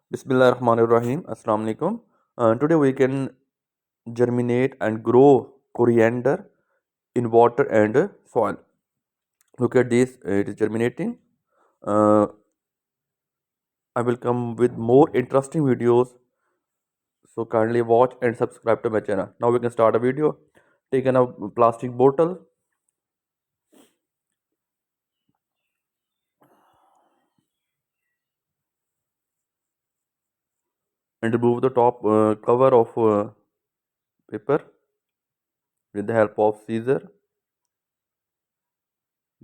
Bismillah Rahman Rahim. Assalamu alaikum. Today we can germinate and grow coriander in water and soil. Look at this, it is germinating. Uh, I will come with more interesting videos. So kindly watch and subscribe to my channel. Now we can start a video. Take a plastic bottle and remove the top cover of paper with the help of scissor.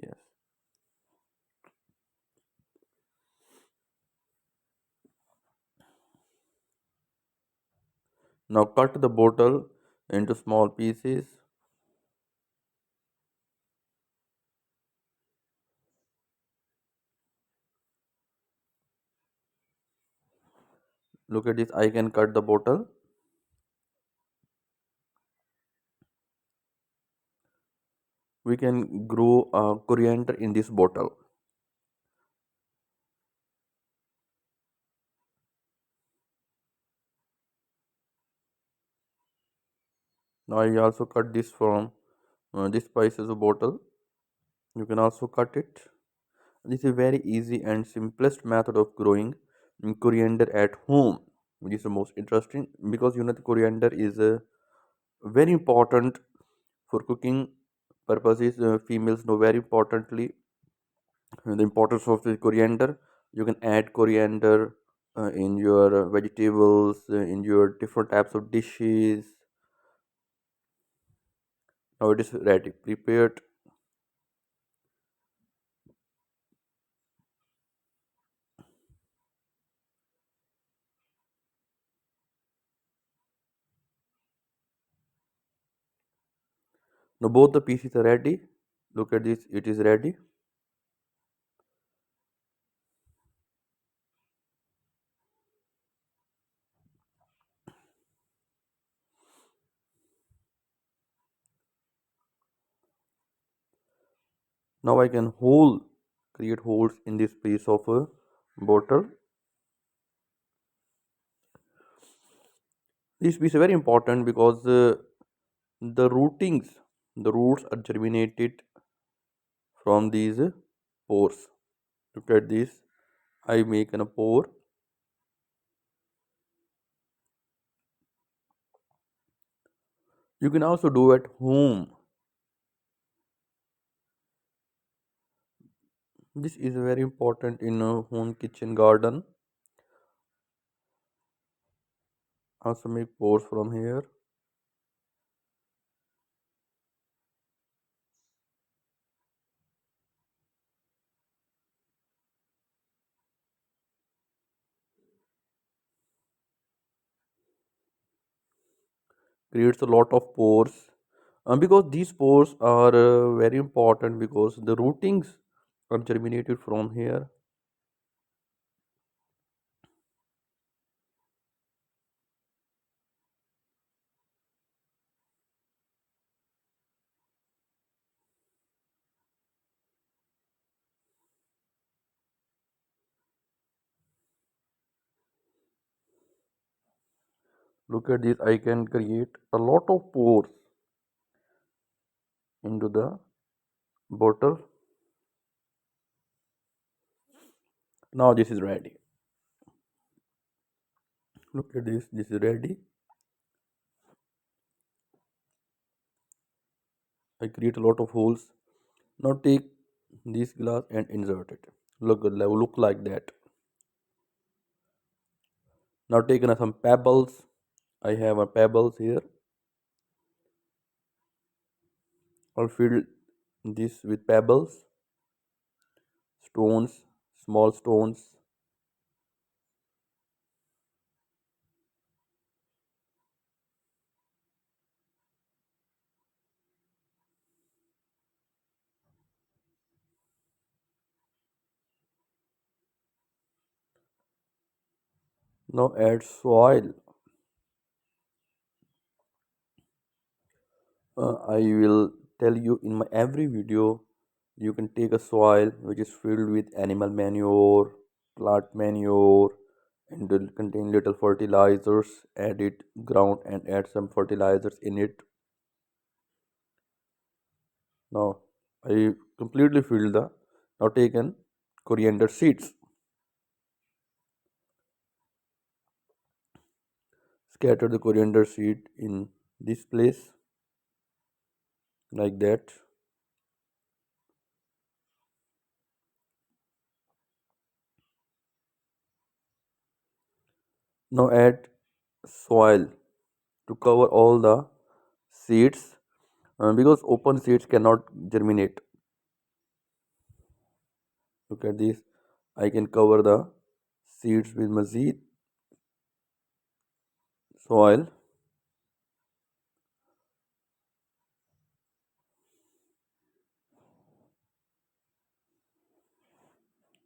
Yes. Now cut the bottle into small pieces. Look at this. I can cut the bottle. We can grow coriander in this bottle. Now I also cut this from this spices bottle. You can also cut it. This is a very easy and simplest method of growing coriander at home, which is the most interesting because you know the coriander is very important for cooking purposes. Females know very importantly the importance of the coriander. You can add coriander in your vegetables, in your different types of dishes. Now it is ready, prepared. Now both the pieces are ready. Look at this, it is ready. Now I can create holes in this piece of a bottle. This piece is very important because the the roots are germinated from these pores. Look at this. I make a pore. You can also do at home. This is very important in a home kitchen garden. Also make pores from here. Creates a lot of pores. Because these pores are very important because the rootings are germinated from here. Look at this, I can create a lot of pores into the bottle. Now this is ready. Look at this is ready. I create a lot of holes. Now take this glass and insert it. Look like that. Now take some pebbles. I have a pebbles here. I'll fill this with pebbles, stones, small stones. Now add soil. I will tell you in my every video. You can take a soil which is filled with animal manure, plant manure, and will contain little fertilizers. Add it ground and add some fertilizers in it. Now I completely filled the now taken coriander seeds, scatter the coriander seed in this place like that. Now add soil to cover all the seeds, because open seeds cannot germinate. Look at this. I can cover the seeds with mazid soil.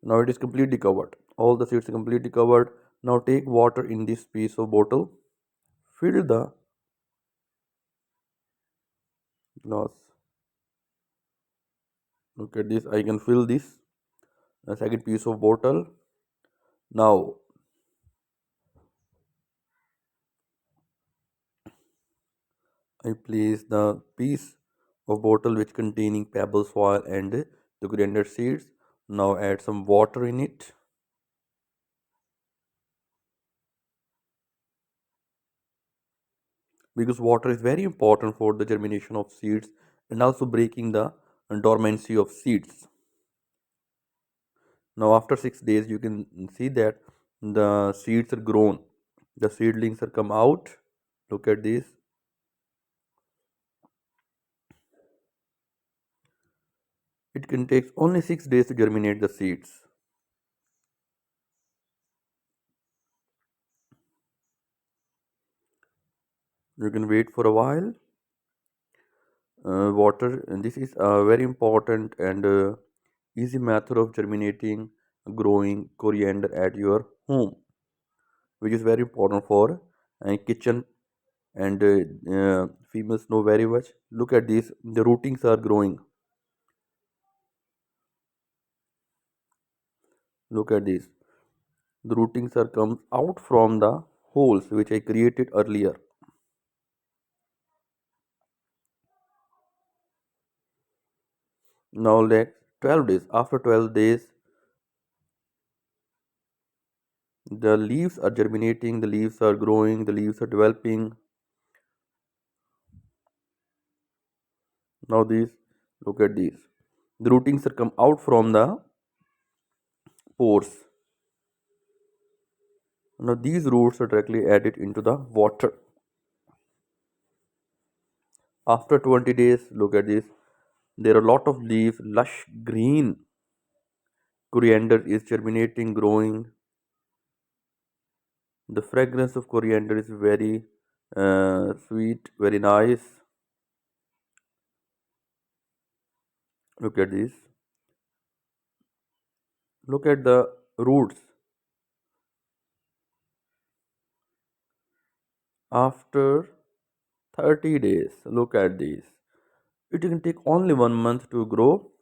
Now it is completely covered. All the seeds are completely covered. Now take water in this piece of bottle. Fill the glass. Look at this. I can fill this second piece of bottle. Now I place the piece of bottle which containing pebble soil and the coriander seeds. Now add some water in it. Because water is very important for the germination of seeds and also breaking the dormancy of seeds. Now after 6 days you can see that the seeds are grown. The seedlings are come out. Look at this. It can take only 6 days to germinate the seeds. You can wait for a while. Water, and this is a very important and easy method of germinating, growing coriander at your home, which is very important for kitchen, and females know very much. Look at this, the rootings are growing. Look at this, the rootings are come out from the holes which I created earlier. Now like 12 days, after 12 days the leaves are germinating, the leaves are growing, the leaves are developing. Now these, look at these, the rootings are come out from the pores. Now these roots are directly added into the water. After 20 days, look at this, there are a lot of leaves, lush green coriander is germinating, growing. The fragrance of coriander is very sweet, very nice. Look at this. Look at the roots. After 30 days, look at this. It can take only 1 month to grow.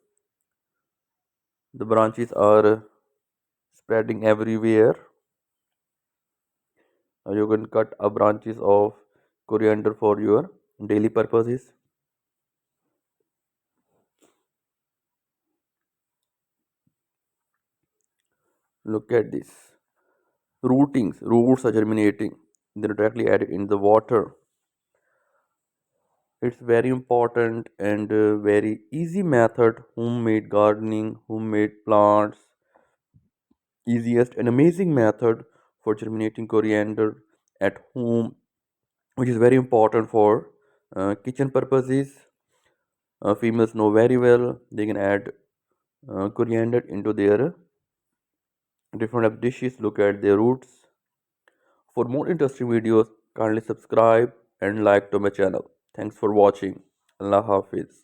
The branches are spreading everywhere. You can cut a branches of coriander for your daily purposes. Look at this. Roots are germinating. They're directly added in the water. It's very important and very easy method. Homemade gardening, homemade plants, easiest and amazing method for germinating coriander at home, which is very important for kitchen purposes. Females know very well. They can add coriander into their different dishes. Look at their roots. For more interesting videos, kindly subscribe and like to my channel. Thanks for watching. Allah Hafiz.